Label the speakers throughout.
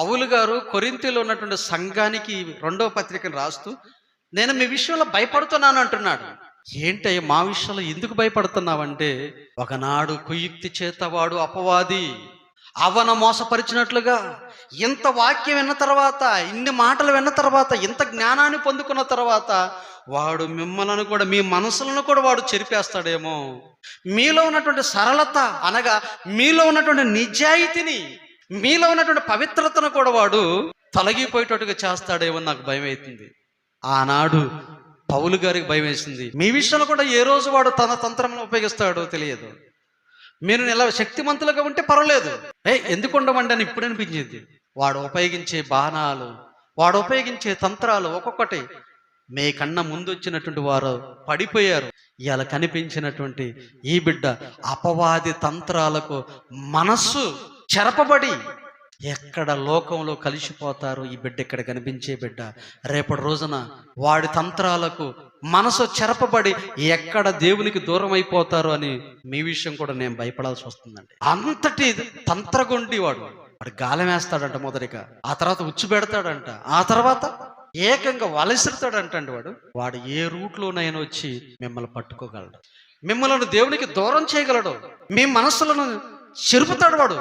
Speaker 1: పౌలు గారు కొరింథీలో ఉన్నటువంటి సంఘానికి రెండవ పత్రికను రాస్తూ, నేను మీ విషయంలో భయపడుతున్నాను అంటున్నాడు. ఏంటయ్య మా విషయంలో ఎందుకు భయపడుతున్నావంటే, ఒకనాడు కుయుక్తి చేత వాడు అపవాది అవన మోసపరిచినట్లుగా, ఇంత వాక్యం విన్న తర్వాత, ఇన్ని మాటలు విన్న తర్వాత, ఇంత జ్ఞానాన్ని పొందుకున్న తర్వాత వాడు మిమ్మల్ని కూడా, మీ మనసులను కూడా వాడు చెరిపేస్తాడేమో. మీలో ఉన్నటువంటి సరళత అనగా మీలో ఉన్నటువంటి నిజాయితీని, మీలో ఉన్నటువంటి పవిత్రతను కూడా వాడు తొలగిపోయేటట్టుగా చేస్తాడేమో నాకు భయం అవుతుంది. ఆనాడు పౌలు గారికి భయం వేసింది. మీ విషయంలో కూడా ఏ రోజు వాడు తన తంత్రంలో ఉపయోగిస్తాడో తెలియదు. మీరు ఎలా శక్తిమంతులుగా ఉంటే పర్వాలేదు, ఎందుకు ఉండమండి అని ఇప్పుడు అనిపించింది. వాడు ఉపయోగించే బాణాలు, వాడు ఉపయోగించే తంత్రాలు ఒక్కొక్కటి మీ కన్నా ముందు వచ్చినటువంటి వారు పడిపోయారు. ఇవాళ కనిపించినటువంటి ఈ బిడ్డ అపవాది తంత్రాలకు మనస్సు చెరపబడి ఎక్కడ లోకంలో కలిసిపోతారు. ఈ బిడ్డ ఇక్కడ కనిపించే బిడ్డ రేపటి రోజున వాడి తంత్రాలకు మనసు చెరపబడి ఎక్కడ దేవునికి దూరం అయిపోతారు అని మీ విషయం కూడా నేను భయపడాల్సి వస్తుందండి. అంతటి తంత్రగొండి వాడు గాలం వేస్తాడంట మొదటిగా, ఆ తర్వాత ఉచ్చు పెడతాడంట, ఆ తర్వాత ఏకంగా వలసిరుతాడంటండి. వాడు ఏ రూట్లోనైనా వచ్చి మిమ్మల్ని పట్టుకోగలడు, మిమ్మల్ని దేవునికి దూరం చేయగలడు, మీ మనస్సులను చెరుపుతాడు వాడు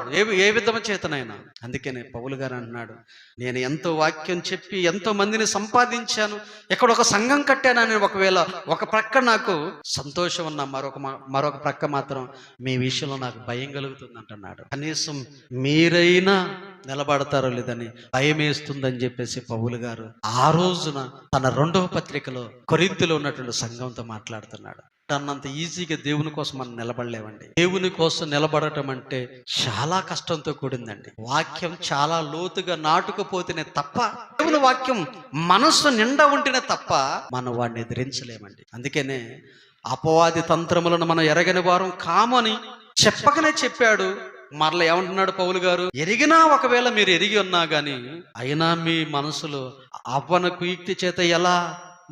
Speaker 1: ఏ విధమ చేతనైనా. అందుకనే పౌలు గారు అంటున్నాడు, నేను ఎంతో వాక్యం చెప్పి ఎంతో మందిని సంపాదించాను, ఇక్కడ ఒక సంఘం కట్టానని ఒకవేళ ఒక ప్రక్క నాకు సంతోషం ఉన్నా మరొక ప్రక్క మాత్రం మీ విషయంలో నాకు భయం కలుగుతుంది అంటున్నాడు. కనీసం మీరైనా నిలబడతారో లేదని భయం వేస్తుందని చెప్పేసి పౌలు గారు ఆ రోజున తన రెండవ పత్రికలో కొరింథీలో ఉన్నటువంటి సంఘంతో మాట్లాడుతున్నాడు. అన్నంత ఈజీగా దేవుని కోసం మనం నిలబడలేమండి. దేవుని కోసం నిలబడటం అంటే చాలా కష్టంతో కూడిందండి. వాక్యం చాలా లోతుగా నాటుకుపోతేనే తప్ప, దేవుని వాక్యం మనస్సు నిండా ఉంటేనే తప్ప మనం వాడిని ఎదిరించలేమండి. అందుకనే అపవాది తంత్రములను మనం ఎరగని వారం కామని చెప్పకనే చెప్పాడు. మరలా ఏమంటున్నాడు పౌలు గారు, ఎరిగినా ఒకవేళ మీరు ఎరిగి ఉన్నా గాని అయినా మీ మనసులో అవ్వన కుయుక్తి చేత ఎలా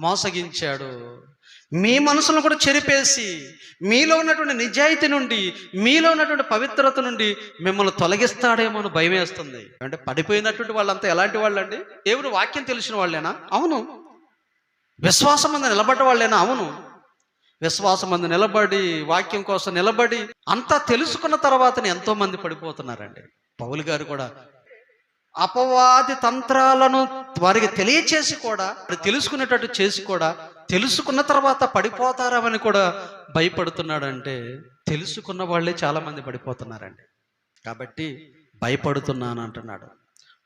Speaker 1: మోసగించాడు, మీ మనసును కూడా చెరిపేసి మీలో ఉన్నటువంటి నిజాయితీ నుండి, మీలో ఉన్నటువంటి పవిత్రత నుండి మిమ్మల్ని తొలగిస్తాడేమో అని భయం వేస్తుంది. అంటే పడిపోయినటువంటి వాళ్ళంతా ఎలాంటి వాళ్ళండి? దేవుడు వాక్యం తెలిసిన వాళ్ళేనా? అవును. విశ్వాసం మీద నిలబడ్డ వాళ్ళేనా? అవును. విశ్వాసం మీద నిలబడి, వాక్యం కోసం నిలబడి అంతా తెలుసుకున్న తర్వాతనే ఎంతో మంది పడిపోతున్నారండి. పౌలు గారు కూడా అపవాది తంత్రాలను వారికి తెలియచేసి కూడా, తెలుసుకునేటట్టు చేసి కూడా, తెలుసుకున్న తర్వాత పడిపోతారని కూడా భయపడుతున్నాడంటే తెలుసుకున్న వాళ్ళే చాలా మంది పడిపోతున్నారండి. కాబట్టి భయపడుతున్నాను అంటున్నాడు.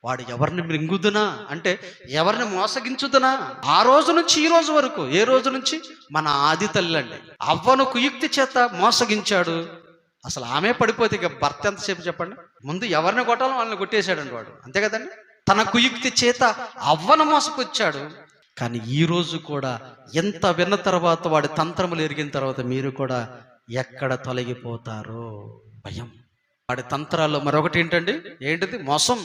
Speaker 1: వాడు ఎవరిని మృంగుదునా అంటే ఎవరిని మోసగించుదునా? ఆ రోజు నుంచి ఈ రోజు వరకు, ఏ రోజు నుంచి? మన ఆది తల్లి అండి అవ్వను కుయుక్తి చేత మోసగించాడు. అసలు ఆమె పడిపోతే ఇక భర్త ఎంతసేపు చెప్పండి? ముందు ఎవరిని కొట్టాలో వాళ్ళని కొట్టేశాడండి వాడు, అంతే కదండి. తన కుయుక్తి చేత అవ్వను మోసకొచ్చాడు. కానీ ఈ రోజు కూడా ఎంత విన్న తర్వాత, వాడి తంత్రములు ఎరిగిన తర్వాత మీరు కూడా ఎక్కడ తొలగిపోతారో భయం. వాడి తంత్రాల్లో మరొకటి ఏంటండి? ఏంటిది? మోసం.